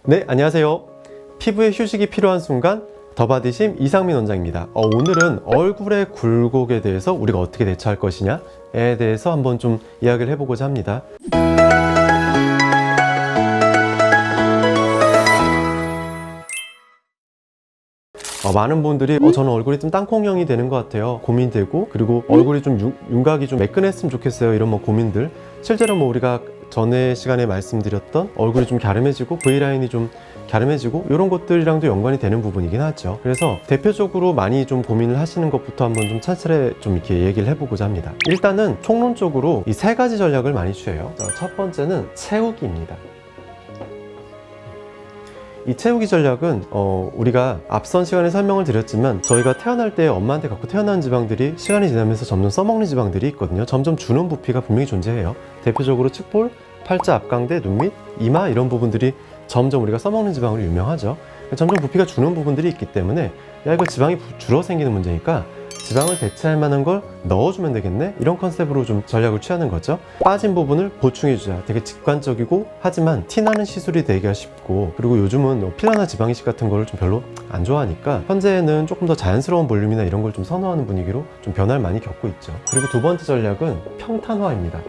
네, 안녕하세요. 피부에 휴식이 필요한 순간 더바디심 이상민 원장입니다. 오늘은 얼굴의 굴곡에 대해서 우리가 어떻게 대처할 것이냐에 대해서 한번 좀 이야기를 해보고자 합니다. 많은 분들이 저는 얼굴이 좀 땅콩형이 되는 것 같아요, 고민되고, 그리고 얼굴이 좀 윤곽이 좀 매끈했으면 좋겠어요, 이런 고민들. 실제로 우리가 전에 시간에 말씀드렸던 얼굴이 좀 갸름해지고 V라인이 좀 갸름해지고 이런 것들이랑도 연관이 되는 부분이긴 하죠. 그래서 대표적으로 많이 좀 고민을 하시는 것부터 한번 좀 차차례 좀 이렇게 얘기를 해보고자 합니다. 일단은 총론적으로 이 세 가지 전략을 많이 취해요. 첫 번째는 채우기입니다. 이 채우기 전략은 우리가 앞선 시간에 설명을 드렸지만 저희가 태어날 때 엄마한테 갖고 태어난 지방들이 시간이 지나면서 점점 써먹는 지방들이 있거든요. 점점 주는 부피가 분명히 존재해요. 대표적으로 측볼, 팔자 앞광대, 눈밑, 이마 이런 부분들이 점점 우리가 써먹는 지방으로 유명하죠. 점점 부피가 주는 부분들이 있기 때문에 야, 이거 지방이 줄어 생기는 문제니까 지방을 대체할 만한 걸 넣어주면 되겠네? 이런 컨셉으로 좀 전략을 취하는 거죠. 빠진 부분을 보충해주자. 되게 직관적이고 하지만 티나는 시술이 되기가 쉽고, 그리고 요즘은 필러나 지방 이식 같은 거를 좀 별로 안 좋아하니까 현재는 조금 더 자연스러운 볼륨이나 이런 걸 좀 선호하는 분위기로 좀 변화를 많이 겪고 있죠. 그리고 두 번째 전략은 평탄화입니다.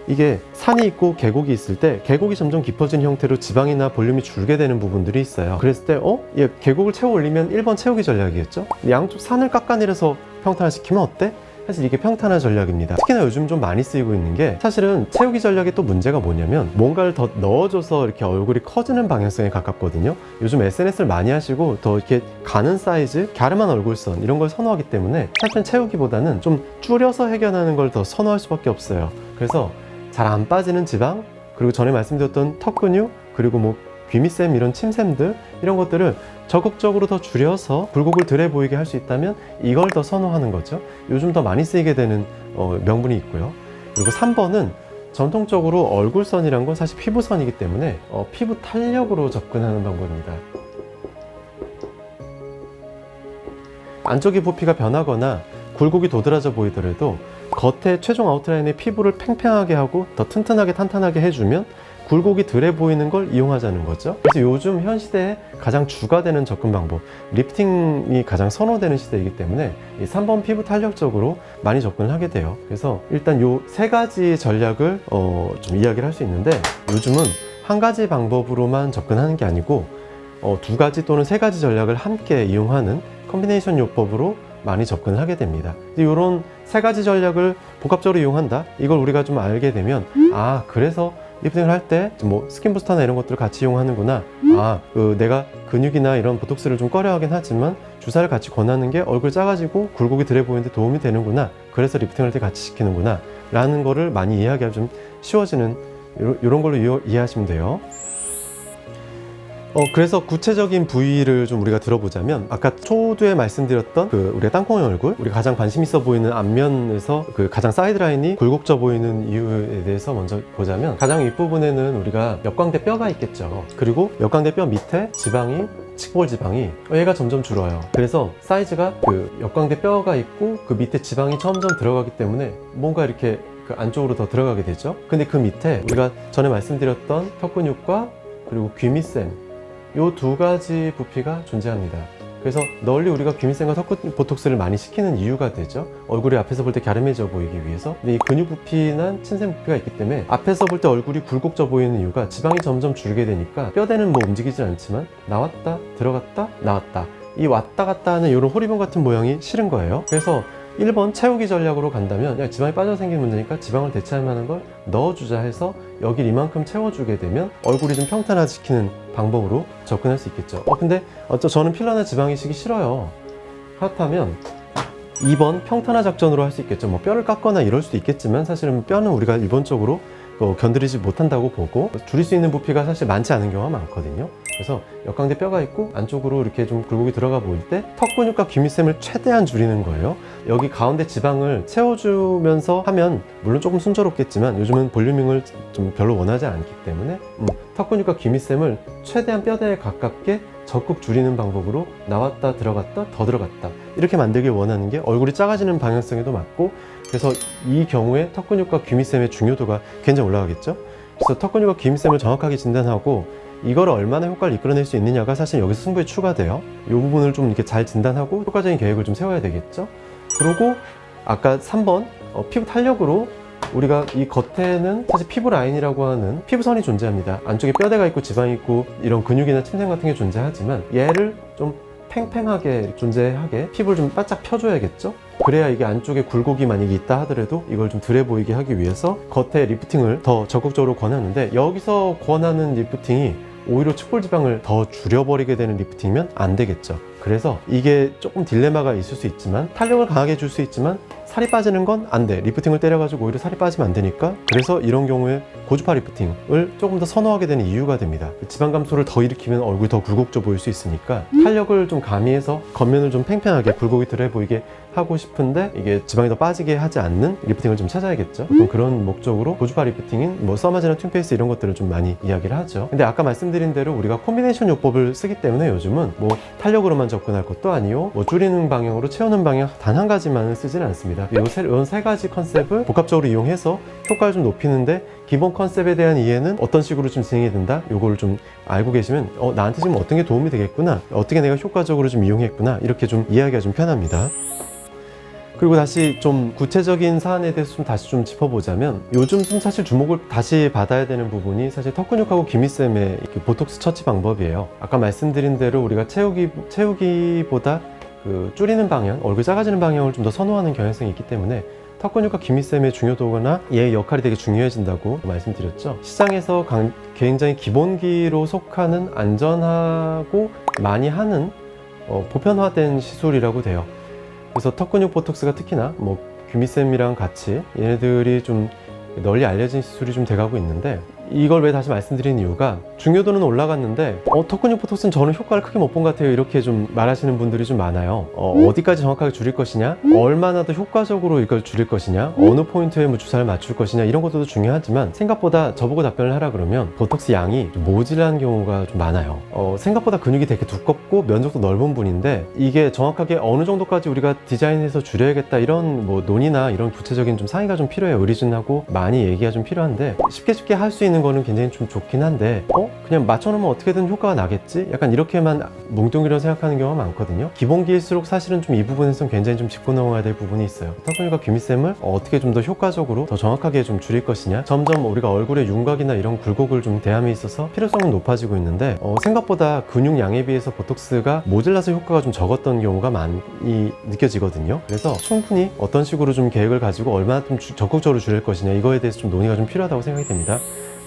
이게 산이 있고 계곡이 있을 때 계곡이 점점 깊어진 형태로 지방이나 볼륨이 줄게 되는 부분들이 있어요. 그랬을 때 얘 계곡을 채워 올리면 1번 채우기 전략이겠죠? 양쪽 산을 깎아내려서 평탄화시키면 어때? 사실 이게 평탄화 전략입니다. 특히나 요즘 좀 많이 쓰이고 있는 게, 사실은 채우기 전략의 또 문제가 뭐냐면 뭔가를 더 넣어줘서 이렇게 얼굴이 커지는 방향성에 가깝거든요. 요즘 SNS를 많이 하시고 더 이렇게 가는 사이즈, 갸름한 얼굴선 이런 걸 선호하기 때문에 사실은 채우기보다는 좀 줄여서 해결하는 걸 더 선호할 수밖에 없어요. 그래서 잘 안 빠지는 지방, 그리고 전에 말씀드렸던 턱 근육, 그리고 귀밑샘 이런 침샘들 이런 것들을 적극적으로 더 줄여서 굴곡을 덜해 보이게 할 수 있다면 이걸 더 선호하는 거죠. 요즘 더 많이 쓰이게 되는 명분이 있고요. 그리고 3번은 전통적으로 얼굴선이란 건 사실 피부선이기 때문에 피부 탄력으로 접근하는 방법입니다. 안쪽의 부피가 변하거나 굴곡이 도드라져 보이더라도 겉에 최종 아웃라인의 피부를 팽팽하게 하고 더 튼튼하게 탄탄하게 해주면 굴곡이 덜해 보이는 걸 이용하자는 거죠. 그래서 요즘 현 시대에 가장 주가 되는 접근 방법, 리프팅이 가장 선호되는 시대이기 때문에 이 3번 피부 탄력적으로 많이 접근을 하게 돼요. 그래서 일단 요 세 가지 전략을 좀 이야기를 할 수 있는데, 요즘은 한 가지 방법으로만 접근하는 게 아니고 두 가지 또는 세 가지 전략을 함께 이용하는 컴비네이션 요법으로 많이 접근을 하게 됩니다. 이런 세 가지 전략을 복합적으로 이용한다, 이걸 우리가 좀 알게 되면 그래서 리프팅을 할 때 스킨 부스터나 이런 것들을 같이 이용하는구나, 내가 근육이나 이런 보톡스를 좀 꺼려하긴 하지만 주사를 같이 권하는 게 얼굴 작아지고 굴곡이 덜해 보이는데 도움이 되는구나, 그래서 리프팅을 할 때 같이 시키는구나 라는 거를 많이 이해하기가 좀 쉬워지는 이런 걸로 이해하시면 돼요. 그래서 구체적인 부위를 좀 우리가 들어보자면, 아까 초두에 말씀드렸던 우리가 땅콩의 얼굴, 우리가 가장 관심 있어 보이는 앞면에서 가장 사이드 라인이 굴곡져 보이는 이유에 대해서 먼저 보자면, 가장 윗부분에는 우리가 역광대 뼈가 있겠죠. 그리고 역광대 뼈 밑에 지방이, 측볼 지방이 얘가 점점 줄어요. 그래서 사이즈가 역광대 뼈가 있고 그 밑에 지방이 점점 들어가기 때문에 뭔가 이렇게 안쪽으로 더 들어가게 되죠. 근데 그 밑에 우리가 전에 말씀드렸던 턱 근육과 그리고 귀밑샘, 요 두 가지 부피가 존재합니다. 그래서 널리 우리가 귀밑샘과 턱 보톡스를 많이 시키는 이유가 되죠. 얼굴이 앞에서 볼 때 갸름해져 보이기 위해서. 근데 이 근육 부피나 침샘 부피가 있기 때문에 앞에서 볼 때 얼굴이 굴곡져 보이는 이유가 지방이 점점 줄게 되니까 뼈대는 움직이지 않지만 나왔다 들어갔다 나왔다, 이 왔다 갔다 하는 이런 호리병 같은 모양이 싫은 거예요. 그래서 1번 채우기 전략으로 간다면, 지방이 빠져 생긴 문제니까 지방을 대체할 만한 걸 넣어주자 해서 여길 이만큼 채워주게 되면 얼굴이 좀 평탄화시키는 방법으로 접근할 수 있겠죠. 근데 저는 필러나 지방 이식이 싫어요. 그렇다면 2번 평탄화 작전으로 할 수 있겠죠. 뼈를 깎거나 이럴 수도 있겠지만 사실은 뼈는 우리가 일본적으로 견디지 못한다고 보고, 줄일 수 있는 부피가 사실 많지 않은 경우가 많거든요. 그래서 역광대 뼈가 있고 안쪽으로 이렇게 좀 굴곡이 들어가 보일 때 턱 근육과 귀밑샘을 최대한 줄이는 거예요. 여기 가운데 지방을 채워주면서 하면 물론 조금 순조롭겠지만 요즘은 볼륨밍을 좀 별로 원하지 않기 때문에 턱 근육과 귀밑샘을 최대한 뼈대에 가깝게 적극 줄이는 방법으로 나왔다 들어갔다 더 들어갔다 이렇게 만들길 원하는 게 얼굴이 작아지는 방향성에도 맞고, 그래서 이 경우에 턱 근육과 귀밑샘의 중요도가 굉장히 올라가겠죠. 그래서 턱 근육과 기미셈을 정확하게 진단하고 이걸 얼마나 효과를 이끌어낼 수 있느냐가 사실 여기서 승부에 추가돼요. 이 부분을 좀 이렇게 잘 진단하고 효과적인 계획을 좀 세워야 되겠죠. 그리고 아까 3번 피부 탄력으로 우리가 이 겉에는 사실 피부 라인이라고 하는 피부선이 존재합니다. 안쪽에 뼈대가 있고 지방이 있고 이런 근육이나 침샘 같은 게 존재하지만 얘를 좀 팽팽하게 존재하게 피부를 좀 바짝 펴줘야겠죠. 그래야 이게 안쪽에 굴곡이 만약에 있다 하더라도 이걸 좀 덜해 보이게 하기 위해서 겉에 리프팅을 더 적극적으로 권하는데, 여기서 권하는 리프팅이 오히려 척골지방을 더 줄여버리게 되는 리프팅이면 안 되겠죠. 그래서 이게 조금 딜레마가 있을 수 있지만, 탄력을 강하게 줄 수 있지만 살이 빠지는 건 안 돼. 리프팅을 때려가지고 오히려 살이 빠지면 안 되니까, 그래서 이런 경우에 고주파 리프팅을 조금 더 선호하게 되는 이유가 됩니다. 지방 감소를 더 일으키면 얼굴이 더 굴곡져 보일 수 있으니까 탄력을 좀 가미해서 겉면을 좀 팽팽하게 굴곡이 덜해 보이게 하고 싶은데 이게 지방이 더 빠지게 하지 않는 리프팅을 좀 찾아야겠죠. 보통 그런 목적으로 고주파 리프팅인 뭐 서마지나 튠페이스 이런 것들을 좀 많이 이야기를 하죠. 근데 아까 말씀드린 대로 우리가 콤비네이션 요법을 쓰기 때문에 요즘은 뭐 탄력으로만 접근할 것도 아니요, 뭐 줄이는 방향으로 채우는 방향 단 한 가지만을 쓰지는 않습니다. 이 세 가지 컨셉을 복합적으로 이용해서 효과를 좀 높이는데, 기본 컨셉에 대한 이해는 어떤 식으로 좀 진행이 된다, 요거를 좀 알고 계시면 나한테 지금 어떤 게 도움이 되겠구나, 어떻게 내가 효과적으로 좀 이용했구나, 이렇게 좀 이해하기가 좀 편합니다. 그리고 다시 좀 구체적인 사안에 대해서 좀 다시 좀 짚어보자면, 요즘 좀 사실 주목을 다시 받아야 되는 부분이 사실 턱 근육하고 기미셈의 보톡스 처치 방법이에요. 아까 말씀드린 대로 우리가 채우기보다 그 줄이는 방향, 얼굴 작아지는 방향을 좀 더 선호하는 경향성이 있기 때문에 턱 근육과 기미셈의 중요도나 얘의 역할이 되게 중요해진다고 말씀드렸죠. 시장에서 굉장히 기본기로 속하는 안전하고 많이 하는 보편화된 시술이라고 돼요. 그래서 턱 근육 보톡스가 특히나 뭐 규미셈이랑 같이 얘네들이 좀 널리 알려진 시술이 좀 돼가고 있는데, 이걸 왜 다시 말씀드리는 이유가, 중요도는 올라갔는데 턱 근육 보톡스는 저는 효과를 크게 못 본 것 같아요, 이렇게 좀 말하시는 분들이 좀 많아요. 어디까지 정확하게 줄일 것이냐, 얼마나 더 효과적으로 이걸 줄일 것이냐, 어느 포인트에 뭐 주사를 맞출 것이냐, 이런 것들도 중요하지만 생각보다 저보고 답변을 하라 그러면 보톡스 양이 좀 모자란 경우가 좀 많아요. 생각보다 근육이 되게 두껍고 면적도 넓은 분인데, 이게 정확하게 어느 정도까지 우리가 디자인해서 줄여야겠다, 이런 뭐 논의나 이런 구체적인 좀 상의가 좀 필요해요. 의료진하고 많이 얘기가 좀 필요한데, 쉽게 할 수 있는 거는 굉장히 좀 좋긴 한데 그냥 맞춰놓으면 어떻게든 효과가 나겠지? 약간 이렇게만 뭉뚱그려 생각하는 경우가 많거든요. 기본기일수록 사실은 좀 이 부분에서는 굉장히 좀 짚고 넘어가야 될 부분이 있어요. 턱 근육과 기미셈을 어떻게 좀 더 효과적으로 더 정확하게 좀 줄일 것이냐, 점점 우리가 얼굴의 윤곽이나 이런 굴곡을 좀 대함에 있어서 필요성은 높아지고 있는데, 생각보다 근육량에 비해서 보톡스가 모자라서 효과가 좀 적었던 경우가 많이 느껴지거든요. 그래서 충분히 어떤 식으로 좀 계획을 가지고 얼마나 좀 적극적으로 줄일 것이냐, 이거에 대해서 좀 논의가 좀 필요하다고 생각이 됩니다.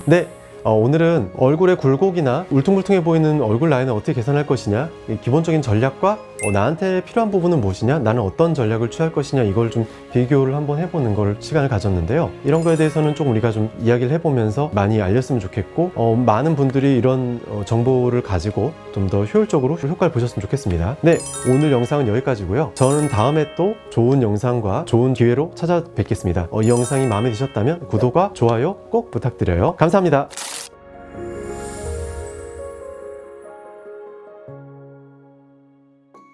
네, 오늘은 얼굴의 굴곡이나 울퉁불퉁해 보이는 얼굴 라인을 어떻게 개선할 것이냐, 기본적인 전략과 나한테 필요한 부분은 무엇이냐, 나는 어떤 전략을 취할 것이냐, 이걸 좀 비교를 한번 해보는 걸 시간을 가졌는데요. 이런 거에 대해서는 좀 우리가 좀 이야기를 해보면서 많이 알렸으면 좋겠고, 많은 분들이 이런 정보를 가지고 좀 더 효율적으로 효과를 보셨으면 좋겠습니다. 네, 오늘 영상은 여기까지고요. 저는 다음에 또 좋은 영상과 좋은 기회로 찾아뵙겠습니다. 이 영상이 마음에 드셨다면 구독과 좋아요 꼭 부탁드려요. 감사합니다.